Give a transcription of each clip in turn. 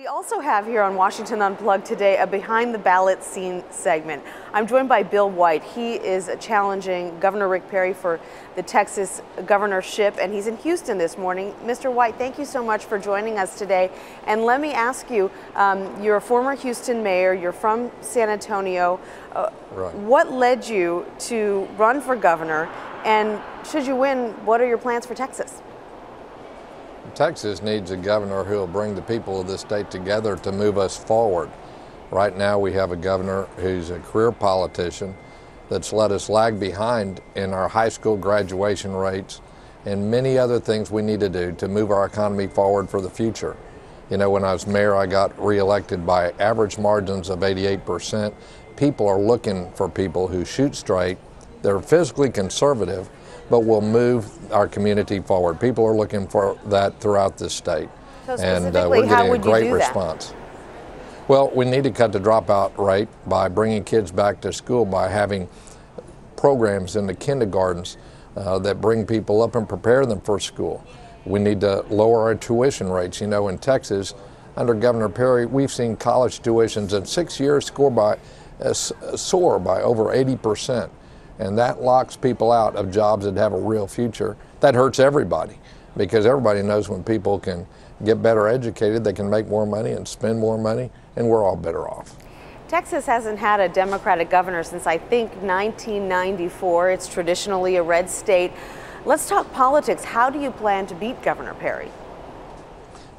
We also have here on Washington Unplugged today a behind the ballot scene segment. I'm joined by Bill White. He is challenging Governor Rick Perry for the Texas governorship, and he's in Houston this morning. Mr. White, thank you so much for joining us today. And let me ask you, you're a former Houston mayor, you're from San Antonio. Right. What led you to run for governor? And should you win, what are your plans for Texas? Texas needs a governor who will bring the people of this state together to move us forward. Right now we have a governor who's a career politician that's let us lag behind in our high school graduation rates and many other things we need to do to move our economy forward for the future. You know, when I was mayor, I got reelected by average margins of 88%. People are looking for people who shoot straight, they're physically conservative, but will move our community forward. People are looking for that throughout this state. So and we're getting a great response. Well, we need to cut the dropout rate by bringing kids back to school, by having programs in the kindergartens that bring people up and prepare them for school. We need to lower our tuition rates. You know, in Texas, under Governor Perry, we've seen college tuitions in 6 years soar by over 80%. And that locks people out of jobs that have a real future. That hurts everybody, because everybody knows when people can get better educated, they can make more money and spend more money, and we're all better off. Texas hasn't had a Democratic governor since, I think, 1994. It's traditionally a red state. Let's talk politics. How do you plan to beat Governor Perry?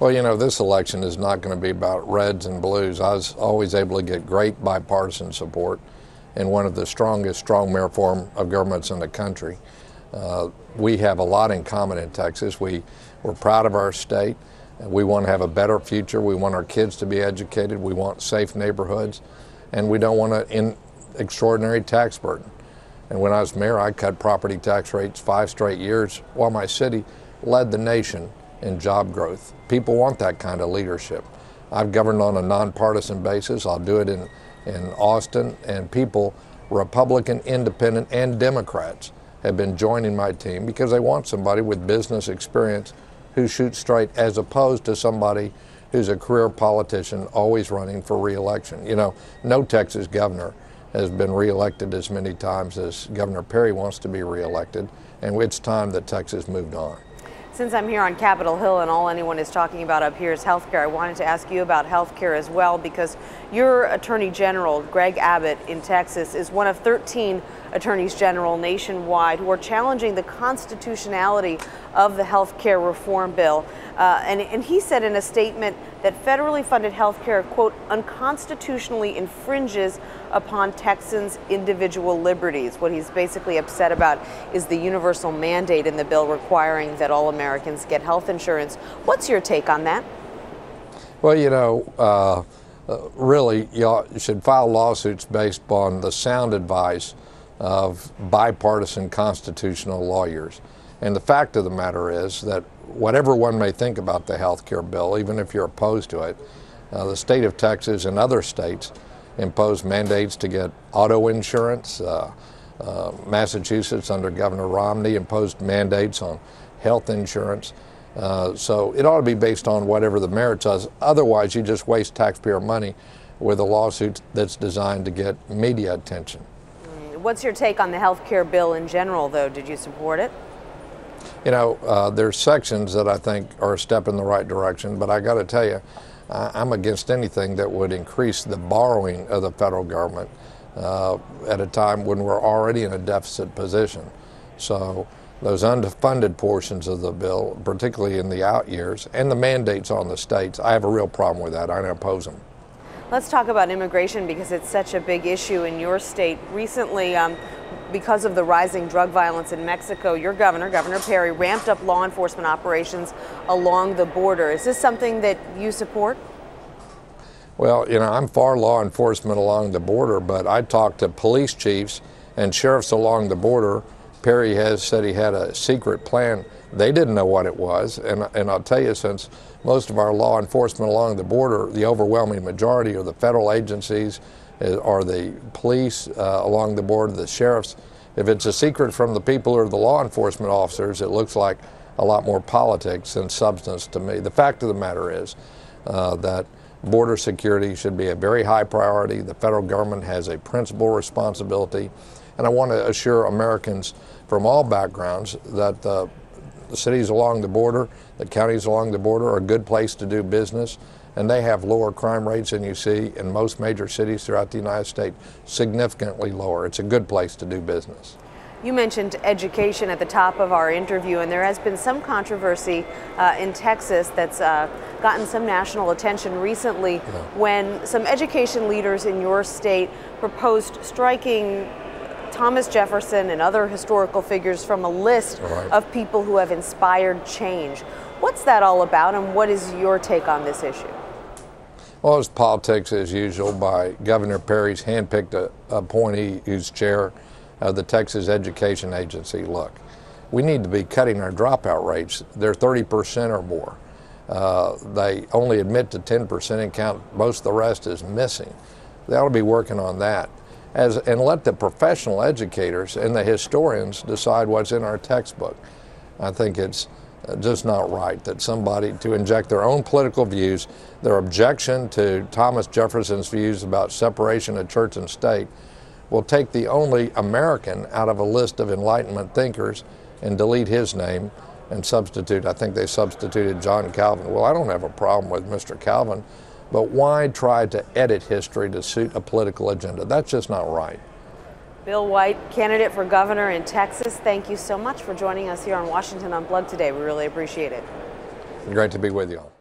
Well, you know, this election is not going to be about reds and blues. I was always able to get great bipartisan support in one of the strongest strong mayor form of governments in the country. We have a lot in common in Texas. We're proud of our state. We want to have a better future. We want our kids to be educated. We want safe neighborhoods. And we don't want an extraordinary tax burden. And when I was mayor, I cut property tax rates 5 straight years while my city led the nation in job growth. People want that kind of leadership. I've governed on a nonpartisan basis. I'll do it in Austin, and people, Republican, Independent, and Democrats, have been joining my team because they want somebody with business experience who shoots straight, as opposed to somebody who's a career politician always running for re-election. You know, no Texas governor has been re-elected as many times as Governor Perry wants to be re-elected, and it's time that Texas moved on. Since I'm here on Capitol Hill and all anyone is talking about up here is healthcare, I wanted to ask you about healthcare as well, because your Attorney General, Greg Abbott in Texas, is one of 13 attorneys general nationwide who are challenging the constitutionality of the healthcare reform bill. And he said in a statement that federally funded healthcare, quote, unconstitutionally infringes upon Texans' individual liberties. What he's basically upset about is the universal mandate in the bill requiring that all Americans get health insurance. What's your take on that? Well, you know, really, you should file lawsuits based on the sound advice of bipartisan constitutional lawyers. And the fact of the matter is that whatever one may think about the health care bill, even if you're opposed to it, the state of Texas and other states impose mandates to get auto insurance. Massachusetts, under Governor Romney, imposed mandates on health insurance. So it ought to be based on whatever the merits is. Otherwise, you just waste taxpayer money with a lawsuit that's designed to get media attention. What's your take on the health care bill in general, though? Did you support it? You know, there's sections that I think are a step in the right direction, but I got to tell you, I'm against anything that would increase the borrowing of the federal government at a time when we're already in a deficit position. So those underfunded portions of the bill, particularly in the out years, and the mandates on the states, I have a real problem with that. I oppose them. Let's talk about immigration, because it's such a big issue in your state. Recently, because of the rising drug violence in Mexico, your governor, Governor Perry, ramped up law enforcement operations along the border. Is this something that you support? Well, you know, I'm for law enforcement along the border, but I talked to police chiefs and sheriffs along the border. Perry has said he had a secret plan. They didn't know what it was, and I'll tell you, since most of our law enforcement along the border, the overwhelming majority are the federal agencies, or the police along the border, the sheriffs. If it's a secret from the people or the law enforcement officers, it looks like a lot more politics than substance to me. The fact of the matter is that Border security should be a very high priority. The federal government has a principal responsibility. And I want to assure Americans from all backgrounds that the cities along the border, the counties along the border are a good place to do business, and they have lower crime rates than you see in most major cities throughout the United States, significantly lower. It's a good place to do business. You mentioned education at the top of our interview, and there has been some controversy in Texas that's gotten some national attention recently when some education leaders in your state proposed striking Thomas Jefferson and other historical figures from a list of people who have inspired change. What's that all about, and what is your take on this issue? Well, it's politics as usual by Governor Perry's handpicked appointee who's chair of the Texas Education Agency. Look, we need to be cutting our dropout rates. They're 30% or more. They only admit to 10% and count most of the rest as missing. They ought to be working on that. And let the professional educators and the historians decide what's in our textbook. I think it's just not right that somebody to inject their own political views, their objection to Thomas Jefferson's views about separation of church and state, will take the only American out of a list of Enlightenment thinkers and delete his name and substitute, I think they substituted John Calvin. Well, I don't have a problem with Mr. Calvin, but why try to edit history to suit a political agenda? That's just not right. Bill White, candidate for governor in Texas, thank you so much for joining us here on Washington Unplugged today. We really appreciate it. Great to be with you all.